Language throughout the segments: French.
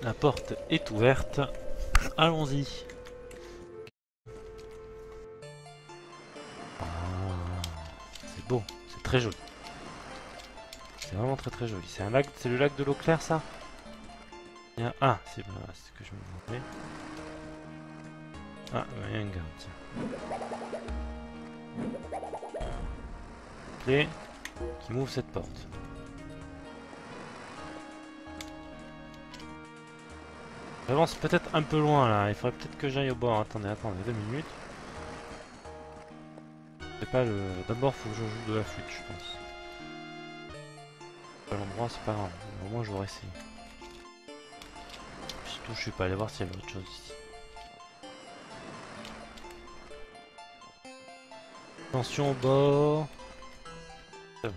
La porte est ouverte. Allons-y. Ah, c'est beau, c'est très joli. C'est vraiment très très joli. C'est un lac, c'est le lac de l'eau claire ça? Ah, c'est ce que je me demandais. Ah, il y a une garde, tiens. Clé qui m'ouvre cette porte. J'avance peut-être un peu loin là, il faudrait peut-être que j'aille au bord. Attendez, 2 minutes. C'est pas le. D'abord faut que je joue de la flûte, je pense. Pas l'endroit, c'est pas grave. Au moins j'aurais essayé. Surtout je suis pas allé voir s'il y avait autre chose ici. Attention au bord. C'est bon.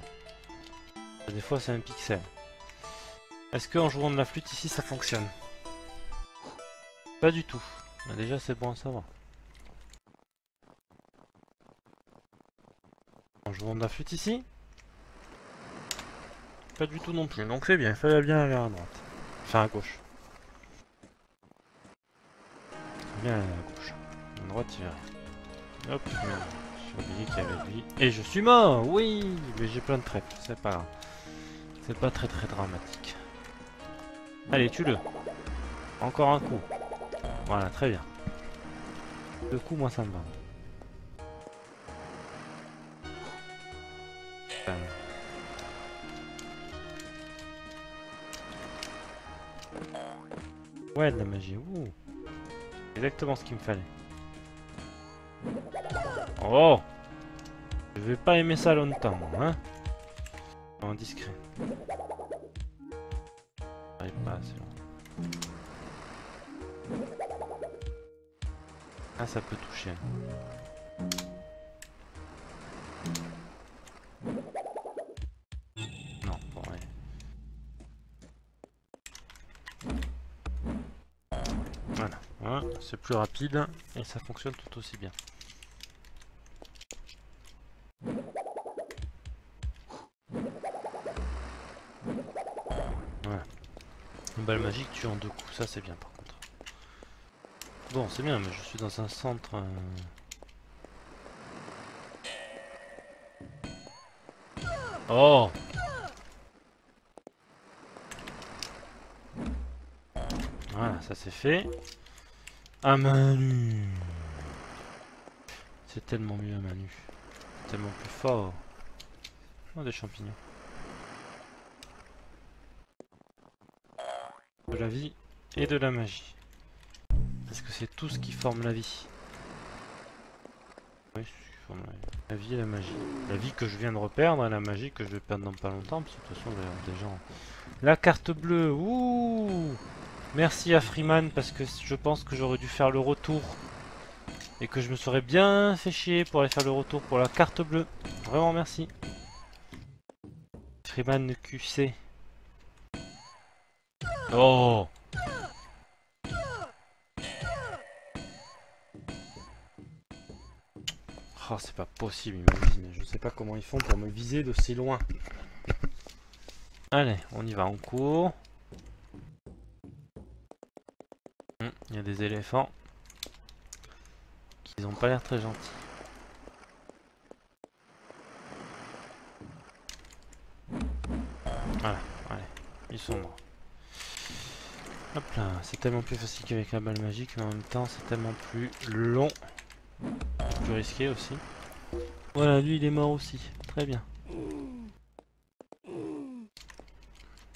Des fois c'est un pixel. Est-ce qu'en jouant de la flûte ici ça fonctionne? Pas du tout. Mais déjà c'est bon à savoir. En jouant de la flûte ici? Pas du tout non plus. Donc c'est bien, il fallait bien aller à droite. Enfin à gauche. Bien aller à gauche. À droite il verra. Hop, j'ai oublié qu'il y avait lui. Et je suis mort. Oui, mais j'ai plein de trèfles, c'est pas grave. C'est pas très très dramatique. Allez, tue-le. Encore un coup. Voilà, très bien. 2 coups, moi ça me va. Ouais, de la magie. Ouh. Exactement ce qu'il me fallait. Oh, je vais pas aimer ça longtemps, hein. Indiscret. J'arrive pas assez loin. Ah, ça peut toucher. Non, bon, ouais. Voilà, hein, c'est plus rapide et ça fonctionne tout aussi bien. Voilà. Une balle magique tue en 2 coups, ça c'est bien par contre. Bon, c'est bien, mais je suis dans un centre... Oh! Voilà, ça c'est fait. Ah Manu! C'est tellement mieux à Manu. Tellement plus fort. Oh, des champignons. De la vie et de la magie. Parce que c'est tout ce qui forme la vie. Oui, c'est ce qui forme la vie et la magie. La vie que je viens de reperdre et la magie que je vais perdre dans pas longtemps. Parce que de toute façon, il va y avoir des gens... La carte bleue! Ouh! Merci à Freeman parce que je pense que j'aurais dû faire le retour. Et que je me serais bien fait chier pour aller faire le retour pour la carte bleue. Vraiment merci. Freeman QC. Oh! Oh, c'est pas possible, il me vise, mais je sais pas comment ils font pour me viser de si loin. Allez, on y va, on court. Il y a des éléphants qui n'ont pas l'air très gentils. Voilà, allez, ils sont morts. Hop là, c'est tellement plus facile qu'avec la balle magique, mais en même temps c'est tellement plus long. Plus risqué aussi. Voilà, lui il est mort aussi, très bien.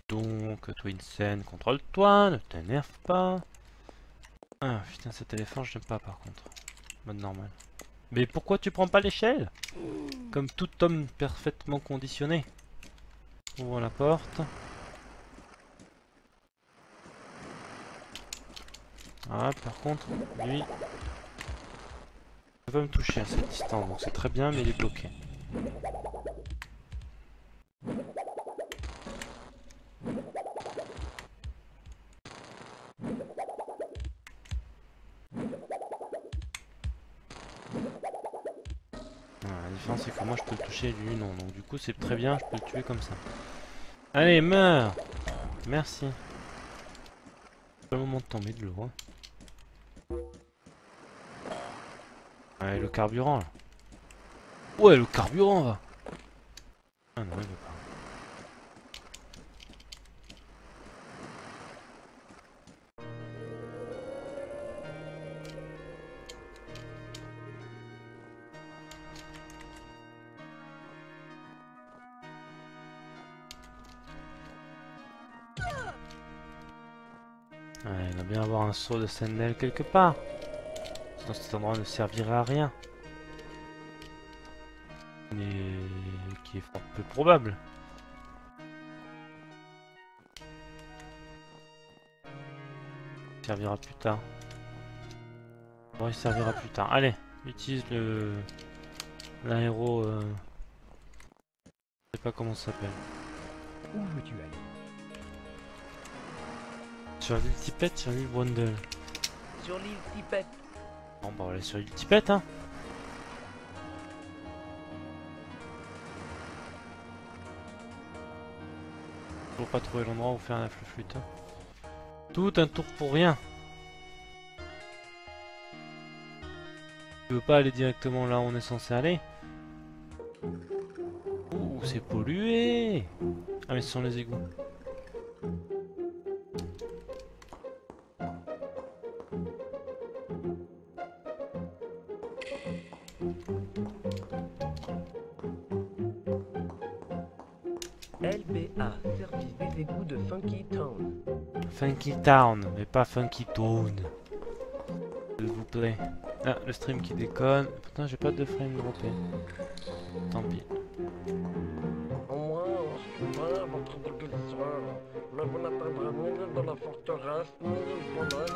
Donc, Twinsen, contrôle-toi, ne t'énerve pas. Ah putain, cet éléphant je n'aime pas par contre. Mode normal. Mais pourquoi tu prends pas l'échelle? Comme tout homme parfaitement conditionné. Ouvre la porte. Ah, par contre, lui, il va me toucher à cette distance, donc c'est très bien, mais il est bloqué. Voilà, la différence c'est que moi je peux le toucher et lui non, donc du coup c'est très bien, je peux le tuer comme ça. Allez, meurs! Merci. C'est pas le moment de tomber de l'eau. Hein. Ouais, le carburant là. Ouais, le carburant va. Ah non, il veut pas. Ouais, il doit bien avoir un seau de sentinelle quelque part. Sinon cet endroit ne servirait à rien. Mais qui est fort peu probable. Il servira plus tard. Bon, il servira plus tard. Allez, utilise le l'aéro. Je sais pas comment ça s'appelle. Où veux-tu aller? Sur l'île Tipette, sur l'île Brundle. Sur l'île Tipette. Bon, bah on va aller sur l'île Tipette, hein. Faut pas trouver l'endroit où faire la flûte. Tout un tour pour rien. Tu veux pas aller directement là où on est censé aller? Ouh, c'est pollué. Ah mais ce sont les égouts. LBA, service des égouts de Funky Town. Funky Town, mais pas Funky Town. S'il vous plaît. Ah, le stream qui déconne. Putain, j'ai pas de frame droppé. Tant pis. Moi, je suis pas votre déguiseur, mais vous n'atteindrez ni de la forteresse, ni du bonheur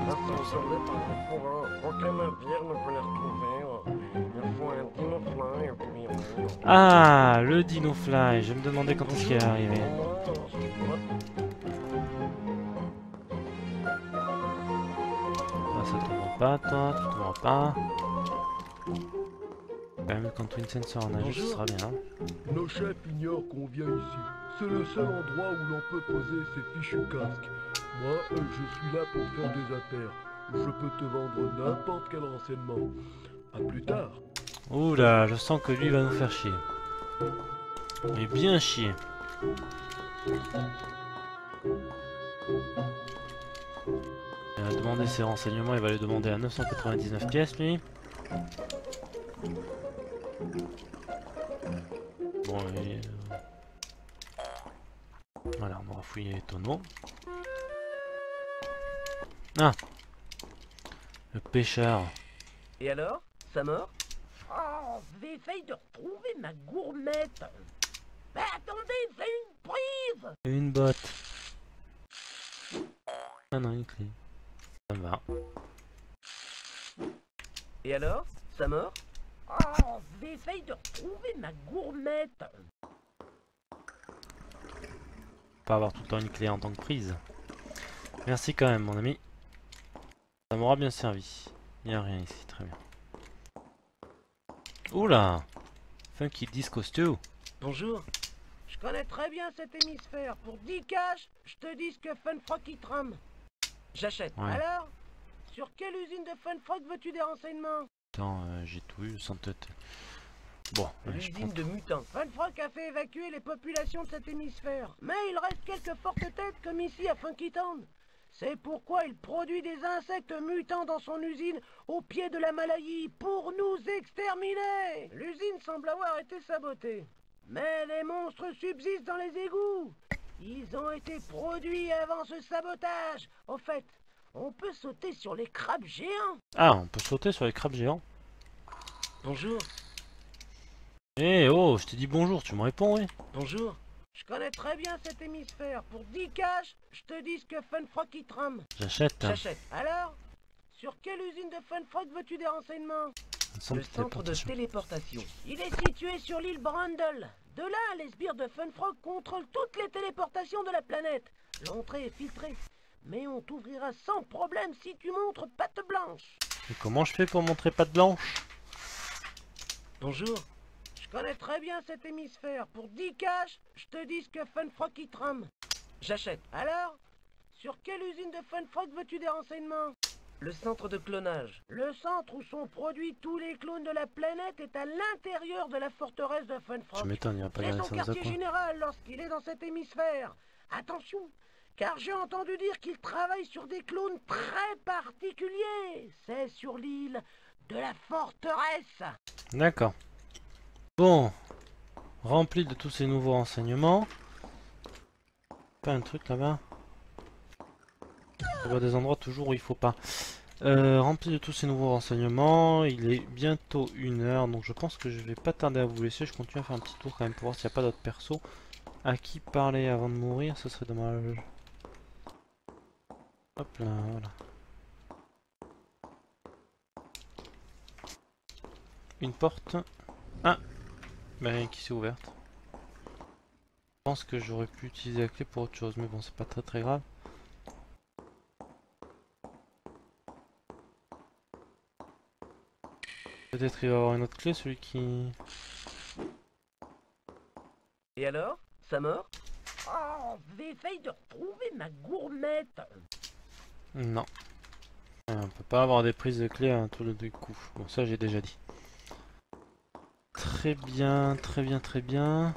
ascensionné par le courant. Aucun navire ne peut les retrouver. Il faut un dinofly et puis... Ah, le Dinofly. Je me demandais quand est-ce qu'il est arrivé. Moi, je suis pas... Ah, ça tombera pas, toi. Tu tomberas pas. Quand même, quand Twinsen sera en nage, ce sera bien. Nos chefs ignorent qu'on vient ici. C'est le seul endroit où l'on peut poser ses fichus casques. Moi, je suis là pour faire des affaires. Je peux te vendre n'importe quel renseignement. À plus tard. Oula, je sens que lui va nous faire chier. Mais bien chier. Il va demander ses renseignements, il va les demander à 999 pièces lui. Bon, et voilà, on va fouiller les tonneaux. Ah, le pêcheur. Et alors, ça mord? Oh, j'essaye de retrouver ma gourmette. Mais attendez, c'est une prise. Une botte. Ah non, une clé. Ça me va. Et alors, ça mord? Oh, j'essaye de retrouver ma gourmette. Pas avoir tout le temps une clé en tant que prise. Merci quand même, mon ami. Ça m'aura bien servi. Il n'y a rien ici, très bien. Oula! Funky Disco Stew. Bonjour. Je connais très bien cet hémisphère. Pour 10 cash, je te dis ce que Funfrock y trame. J'achète. Ouais. Alors, sur quelle usine de Funfrock veux-tu des renseignements? Attends, j'ai tout eu sans tête. Bon, ouais, je prends L'usine de mutants. Funfrock a fait évacuer les populations de cet hémisphère. Mais il reste quelques fortes têtes comme ici à Funky Town. C'est pourquoi il produit des insectes mutants dans son usine au pied de la Malaye pour nous exterminer. L'usine semble avoir été sabotée. Mais les monstres subsistent dans les égouts. Ils ont été produits avant ce sabotage. Au fait, on peut sauter sur les crabes géants. Ah, on peut sauter sur les crabes géants. Bonjour. Eh oh, je t'ai dit bonjour, tu me réponds, oui. Bonjour. Je connais très bien cet hémisphère. Pour 10 cash, je te dis ce que Funfrock y trame. J'achète. J'achète. Alors, sur quelle usine de Funfrock veux-tu des renseignements? Le centre de téléportation. Il est situé sur l'île Brundle. De là, les sbires de Funfrock contrôlent toutes les téléportations de la planète. L'entrée est filtrée. Mais on t'ouvrira sans problème si tu montres patte blanche. Et comment je fais pour montrer patte blanche? Bonjour. Je connais très bien cet hémisphère. Pour 10 cash, je te dis ce que Funfrock y trame. J'achète. Alors, Sur quelle usine de Funfrock veux-tu des renseignements? Le centre de clonage. Le centre où sont produits tous les clones de la planète est à l'intérieur de la forteresse de Tu Funfrock. m'étonnes, il va pas C'est garder son ça dans un quartier coin. général lorsqu'il est dans cet hémisphère. Attention, car j'ai entendu dire qu'il travaille sur des clones très particuliers. C'est sur l'île de la forteresse. D'accord. Bon. Rempli de tous ces nouveaux renseignements. Pas un truc là-bas. Il y a des endroits toujours où il faut pas. Rempli de tous ces nouveaux renseignements. Il est bientôt 1h. Donc je pense que je vais pas tarder à vous laisser. Je continue à faire un petit tour quand même pour voir s'il n'y a pas d'autres persos à qui parler avant de mourir. Ce serait dommage. Hop là, voilà. Une porte. Ah, ben qui s'est ouverte. Je pense que j'aurais pu utiliser la clé pour autre chose, mais bon, c'est pas très grave. Peut-être il va y avoir une autre clé, celui qui... Et alors? Ça mord? Oh, j'essaye de retrouver ma gourmette. Non. On peut pas avoir des prises de clé à tout le coup. Bon, ça j'ai déjà dit. Très bien, très bien, très bien.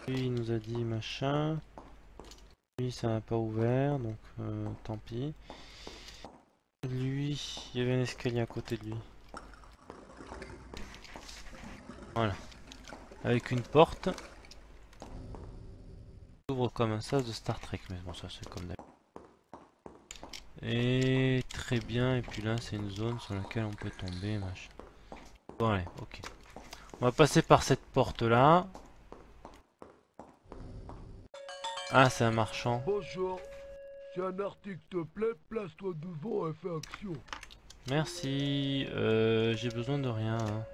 Lui il nous a dit machin. Lui ça n'a pas ouvert, donc tant pis. Lui, il y avait un escalier à côté de lui. Voilà. Avec une porte. Il ouvre comme un sas de Star Trek, mais bon ça c'est comme d'habitude. Et très bien, et puis là c'est une zone sur laquelle on peut tomber, machin. Bon allez, ok. On va passer par cette porte là. Ah c'est un marchand. Bonjour. Si un article te plaît, place-toi devant et fais action. Merci, j'ai besoin de rien. Hein.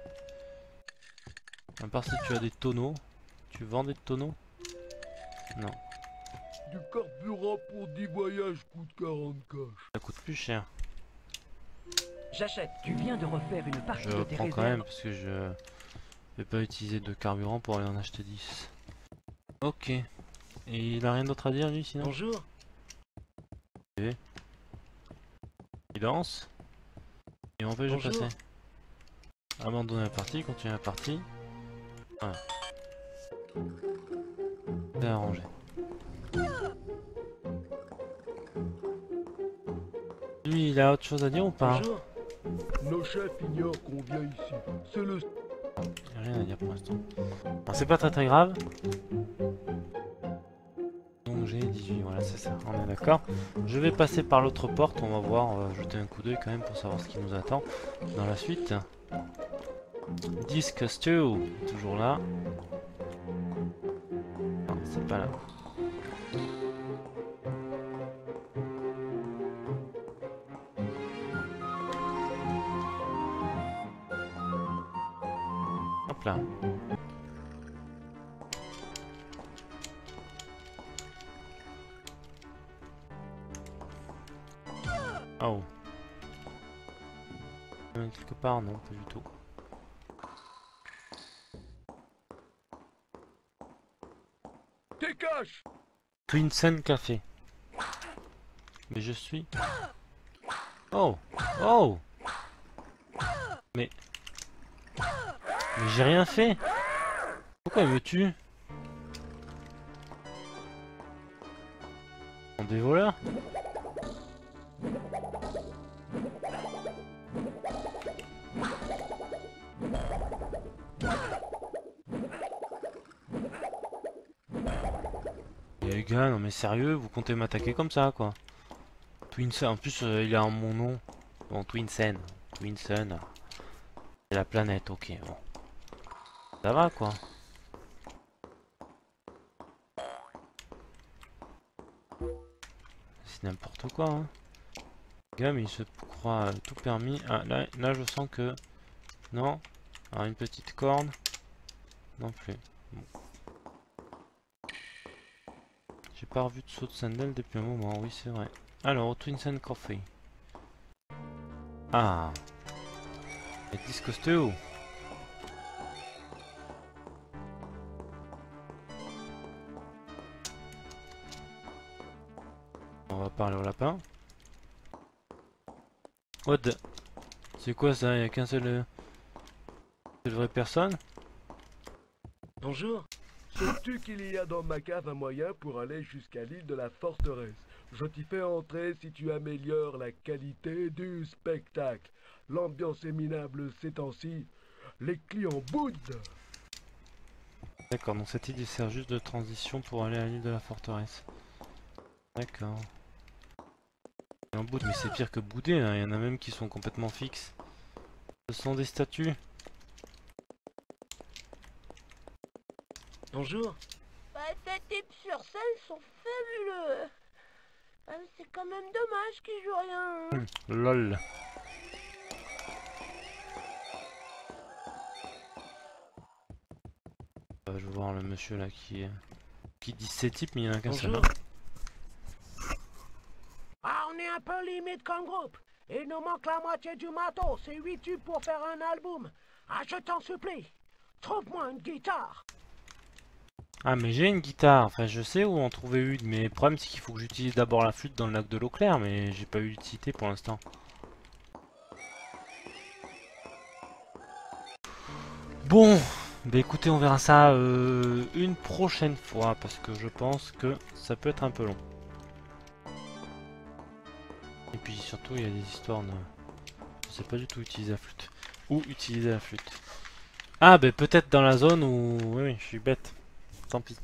À part si tu as des tonneaux. Tu vends des tonneaux? Non, Du carburant pour 10 voyages coûte 40 cash. ça coûte plus cher. J'achète. Tu viens de refaire une partie Je de tes prends quand réserves. même parce que je vais pas utiliser de carburant pour aller en acheter 10. Ok. Et il a rien d'autre à dire lui sinon? Bonjour. Il danse. Et on peut Bonjour. passer. Abandonner la partie, continuer la partie. Voilà. C'est arrangé. Lui, il a autre chose à dire ou pas? Bonjour. Nos chefs ignorent qu'on vient ici. C'est le... Il n'y a rien à dire pour l'instant. Bon, c'est pas très grave. Donc j'ai 18, voilà c'est ça, on est d'accord. Je vais passer par l'autre porte, on va voir, on va jeter un coup d'œil quand même pour savoir ce qui nous attend dans la suite. Disque Stew, toujours là. Non, c'est pas là. Hop là. Oh. Quelque part, non, pas du tout. T'es cash. Twinsen Café. Mais je suis... Oh. Oh. Mais j'ai rien fait. Pourquoi il me tue? On des voleurs? Les gars, non mais sérieux, vous comptez m'attaquer comme ça quoi? Twinsen, en plus il a mon nom. Bon, Twinsen. Twinsen. C'est la planète, ok, bon. Ça va quoi? C'est n'importe quoi hein. Le gars mais il se croit tout permis. Ah là je sens que... Non. Alors une petite corne. Non plus. Bon. J'ai pas revu de saut de sandal depuis un moment, oui c'est vrai. Alors, Twinsen Coffee. Ah. Et Disco Stew. on va parler au lapin. What the... C'est quoi ça? Il n'y a qu'un seul... seule vraie personne? Bonjour. Sais-tu qu'il y a dans ma cave un moyen pour aller jusqu'à l'île de la forteresse? Je t'y fais entrer si tu améliores la qualité du spectacle. L'ambiance est minable ces temps-ci. Les clients boudent. D'accord, donc cette île sert juste de transition pour aller à l'île de la forteresse. D'accord. En bout, mais c'est pire que bouder, hein. Il y en a même qui sont complètement fixes. Ce sont des statues. Bonjour. Bah, ces types sur scène sont fabuleux. C'est quand même dommage qu'ils jouent rien. Hein. Lol. Je vais voir le monsieur là qui dit ces types, mais il y en a qu'un seul. Bonjour. Ah, on est un peu limite comme groupe. Il nous manque la moitié du matos. C'est 8 tubes pour faire un album. Ah, je t'en supplie. Trouve-moi une guitare. Ah mais j'ai une guitare, enfin je sais où en trouver une, mais le problème c'est qu'il faut que j'utilise d'abord la flûte dans le lac de l'eau claire, mais j'ai pas eu l'utilité pour l'instant. Bon, bah écoutez, on verra ça une prochaine fois, parce que je pense que ça peut être un peu long. Et puis surtout il y a des histoires de... Je sais pas du tout utiliser la flûte. Où utiliser la flûte? Ah bah peut-être dans la zone où... Oui, je suis bête. Tant pis.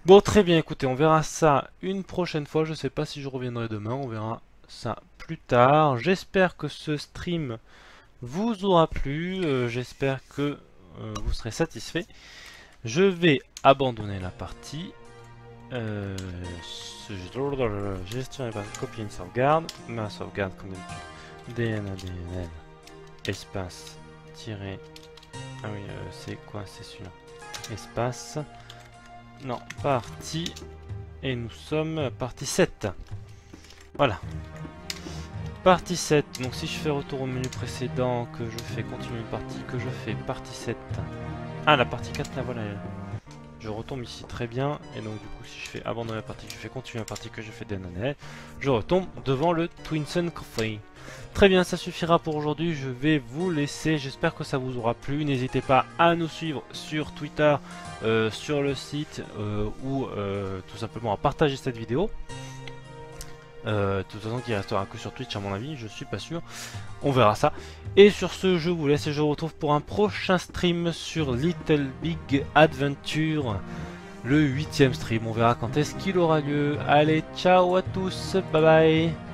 Bon, très bien, écoutez, on verra ça une prochaine fois. Je sais pas si je reviendrai demain, on verra ça plus tard. J'espère que ce stream vous aura plu. J'espère que vous serez satisfait. Je vais abandonner la partie. Gestion et copier une sauvegarde. Ma sauvegarde, comme d'habitude. DNL. Espace. Tirer. Ah oui, c'est quoi? C'est celui-là. Espace. Non, partie. Et nous sommes à partie 7. Voilà. Partie 7. Donc si je fais retour au menu précédent, que je fais continuer une partie, que je fais partie 7. Ah, la partie 4, là, voilà. Je retombe ici très bien. Et donc du coup, si je fais abandonner la partie, que je fais continuer la partie, que je fais DNL, je retombe devant le Twinsen Coffee. Très bien, ça suffira pour aujourd'hui. Je vais vous laisser. J'espère que ça vous aura plu. N'hésitez pas à nous suivre sur Twitter, sur le site ou tout simplement à partager cette vidéo. De toute façon, qui restera que sur Twitch à mon avis, je suis pas sûr. On verra ça. Et sur ce, je vous laisse et je vous retrouve pour un prochain stream sur Little Big Adventure, le 8e stream. On verra quand est-ce qu'il aura lieu. Allez, ciao à tous, bye bye.